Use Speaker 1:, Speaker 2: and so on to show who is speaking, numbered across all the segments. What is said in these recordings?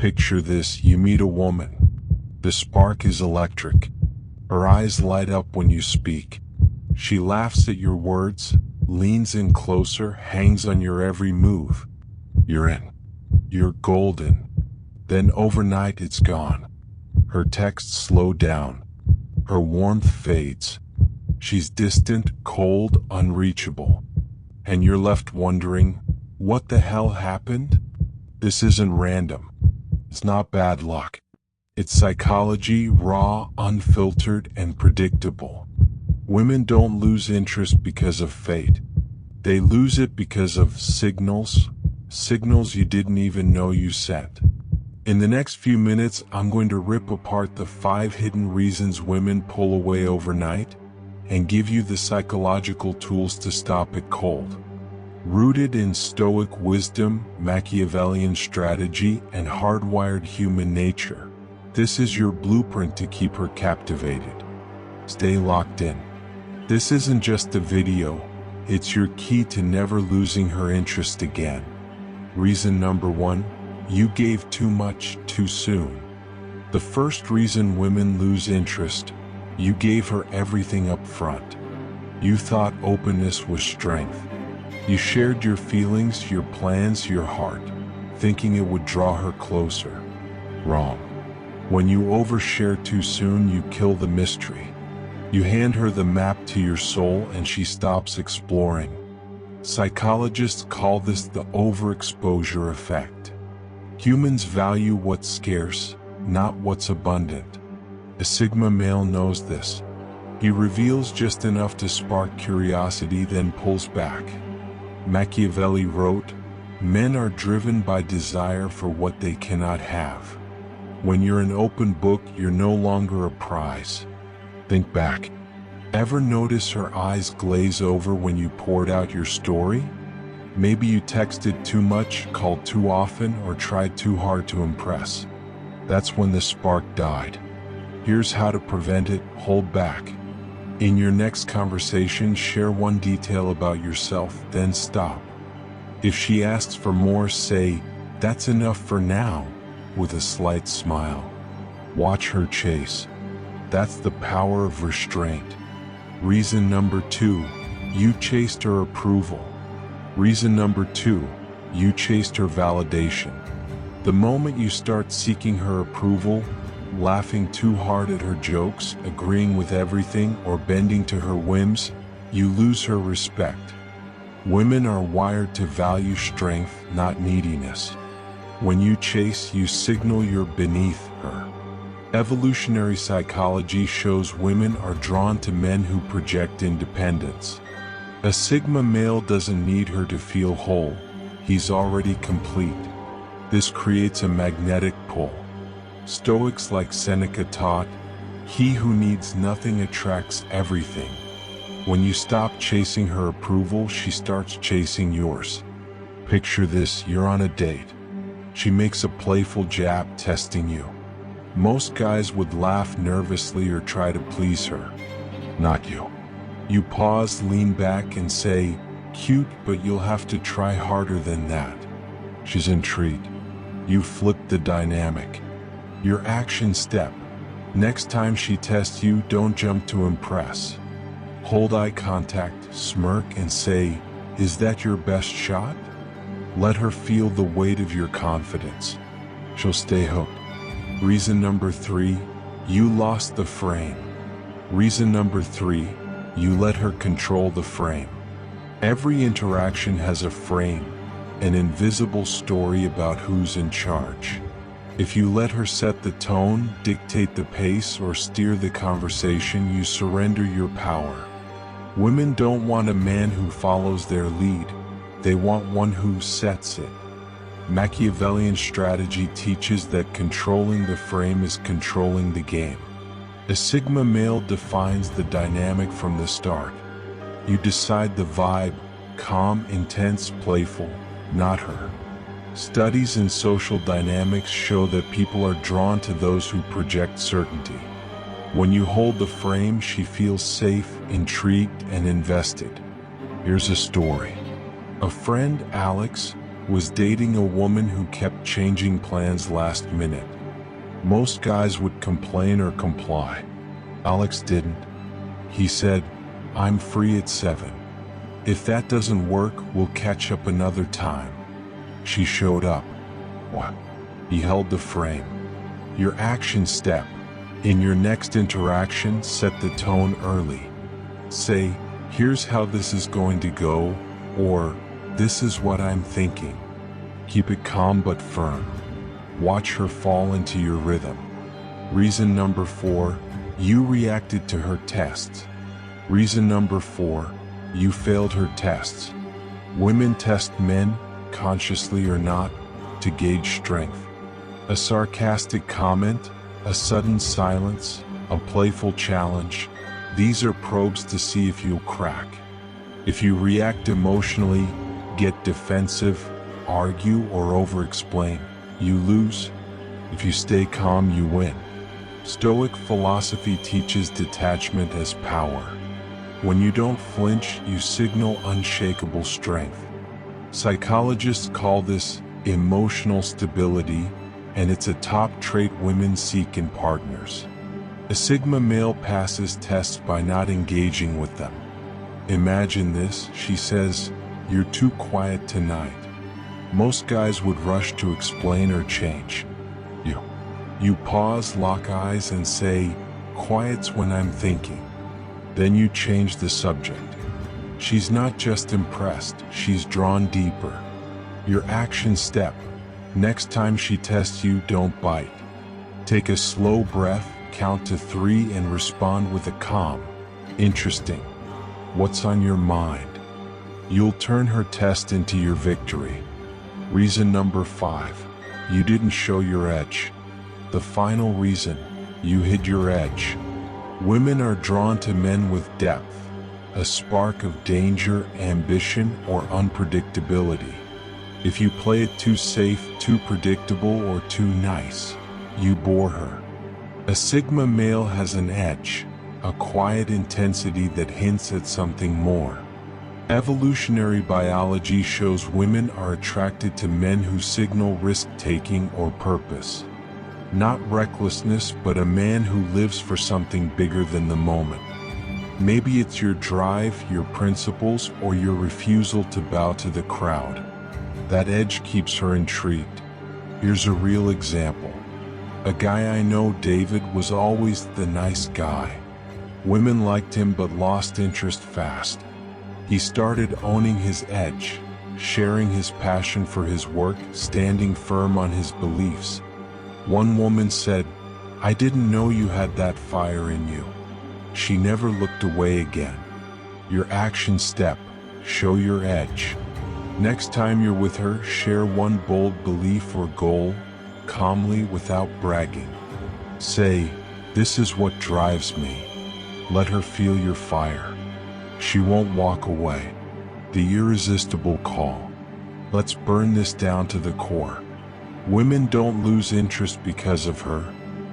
Speaker 1: Picture this: you meet a woman. The spark is electric. Her eyes light up when you speak. She laughs at your words, leans in closer, hangs on your every move. You're in. You're golden. Then overnight it's gone. Her texts slow down. Her warmth fades. She's distant, cold, unreachable. And you're left wondering, what the hell happened? This isn't random. It's not bad luck. It's psychology, raw, unfiltered, and predictable. Women don't lose interest because of fate. They lose it because of signals you didn't even know you sent. In the next few minutes, I'm going to rip apart the 5 hidden reasons women pull away overnight and give you the psychological tools to stop it cold. Rooted in Stoic wisdom, Machiavellian strategy, and hardwired human nature, this is your blueprint to keep her captivated. Stay locked in. This isn't just a video, it's your key to never losing her interest again. Reason number 1, you gave too much too soon. The first reason women lose interest: you gave her everything up front. You thought openness was strength. You shared your feelings, your plans, your heart, thinking it would draw her closer. Wrong. When you overshare too soon, you kill the mystery. You hand her the map to your soul and she stops exploring. Psychologists call this the overexposure effect. Humans value what's scarce, not what's abundant. A Sigma male knows this. He reveals just enough to spark curiosity, then pulls back. Machiavelli wrote, "Men are driven by desire for what they cannot have." When you're an open book, you're no longer a prize. Think back. Ever notice her eyes glaze over when you poured out your story? Maybe you texted too much, called too often, or tried too hard to impress. That's when the spark died. Here's how to prevent it: hold back. In your next conversation, share one detail about yourself, then stop. If she asks for more, say, "That's enough for now," with a slight smile. Watch her chase. That's the power of restraint. Reason number 2, you chased her approval. Reason number 2, you chased her validation. The moment you start seeking her approval, laughing too hard at her jokes, agreeing with everything, or bending to her whims, you lose her respect. Women are wired to value strength, not neediness. When you chase, you signal you're beneath her. Evolutionary psychology shows women are drawn to men who project independence. A Sigma male doesn't need her to feel whole. He's already complete. This creates a magnetic pull. Stoics like Seneca taught, "He who needs nothing attracts everything." When you stop chasing her approval, she starts chasing yours. Picture this: you're on a date. She makes a playful jab, testing you. Most guys would laugh nervously or try to please her. Not you. You pause, lean back, and say, "Cute, but you'll have to try harder than that." She's intrigued. You flip the dynamic. Your action step: next time she tests you, don't jump to impress. Hold eye contact, smirk, and say, "Is that your best shot?" Let her feel the weight of your confidence. She'll stay hooked. Reason number 3, you lost the frame. Reason number 3, you let her control the frame. Every interaction has a frame, an invisible story about who's in charge. If you let her set the tone, dictate the pace, or steer the conversation, you surrender your power. Women don't want a man who follows their lead. They want one who sets it. Machiavellian strategy teaches that controlling the frame is controlling the game. A Sigma male defines the dynamic from the start. You decide the vibe: calm, intense, playful, not her. Studies in social dynamics show that people are drawn to those who project certainty. When you hold the frame, she feels safe, intrigued, and invested. Here's a story. A friend, Alex, was dating a woman who kept changing plans last minute. Most guys would complain or comply. Alex didn't. He said, "I'm free at 7. If that doesn't work, we'll catch up another time." She showed up. What? He held the frame. Your action step in your next interaction, set the tone early. Say, "Here's how this is going to go," or "This is what I'm thinking." Keep it calm but firm. Watch her fall into your rhythm. Reason number 4, you reacted to her tests. Reason number 4, you failed her tests. Women test men, consciously or not, to gauge strength. A sarcastic comment, a sudden silence, a playful challenge, these are probes to see if you'll crack. If you react emotionally, get defensive, argue or over-explain, you lose. If you stay calm, you win. Stoic philosophy teaches detachment as power. When you don't flinch, you signal unshakable strength. Psychologists call this emotional stability, and it's a top trait women seek in partners. A Sigma male passes tests by not engaging with them. Imagine this, she says, "You're too quiet tonight." Most guys would rush to explain or change. You pause, lock eyes, and say, "Quiet's when I'm thinking." Then you change the subject. She's not just impressed, she's drawn deeper. Your action step. Next time she tests you, don't bite. Take a slow breath, count to 3 and respond with a calm, "Interesting. What's on your mind?" You'll turn her test into your victory. Reason number 5, you didn't show your edge. The final reason, you hid your edge. Women are drawn to men with depth, a spark of danger, ambition, or unpredictability. If you play it too safe, too predictable, or too nice, you bore her. A Sigma male has an edge, a quiet intensity that hints at something more. Evolutionary biology shows women are attracted to men who signal risk-taking or purpose. Not recklessness, but a man who lives for something bigger than the moment. Maybe it's your drive, your principles, or your refusal to bow to the crowd. That edge keeps her intrigued. Here's a real example. A guy I know, David, was always the nice guy. Women liked him but lost interest fast. He started owning his edge, sharing his passion for his work, standing firm on his beliefs. One woman said, "I didn't know you had that fire in you." She never looked away again. Your action step, show your edge. Next time you're with her, share one bold belief or goal, calmly without bragging. Say, "This is what drives me." Let her feel your fire. She won't walk away. The irresistible call. Let's burn this down to the core. Women don't lose interest because of her,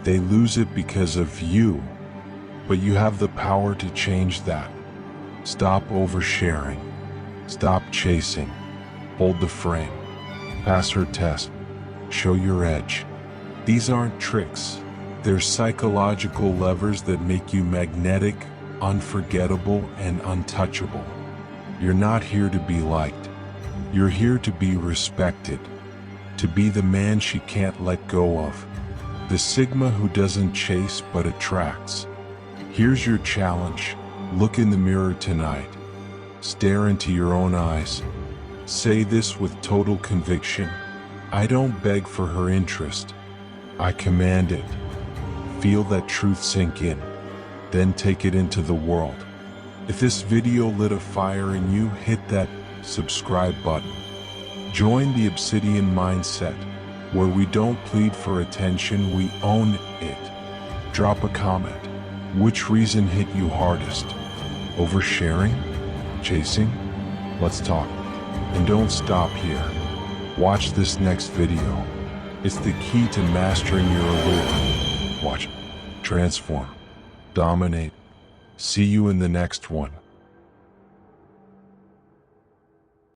Speaker 1: they lose it because of you. But you have the power to change that. Stop oversharing. Stop chasing. Hold the frame. Pass her test. Show your edge. These aren't tricks. They're psychological levers that make you magnetic, unforgettable, and untouchable. You're not here to be liked. You're here to be respected. To be the man she can't let go of. The Sigma who doesn't chase but attracts. Here's your challenge. Look in the mirror tonight. Stare into your own eyes. Say this with total conviction. I don't beg for her interest. I command it. Feel that truth sink in. Then take it into the world. If this video lit a fire in you, hit that subscribe button. Join the Obsidian mindset, where we don't plead for attention, we own it. Drop a comment. Which reason hit you hardest? Oversharing? Chasing? Let's talk. And don't stop here. Watch this next video. It's the key to mastering your allure. Watch it. Transform. Dominate. See you in the next one.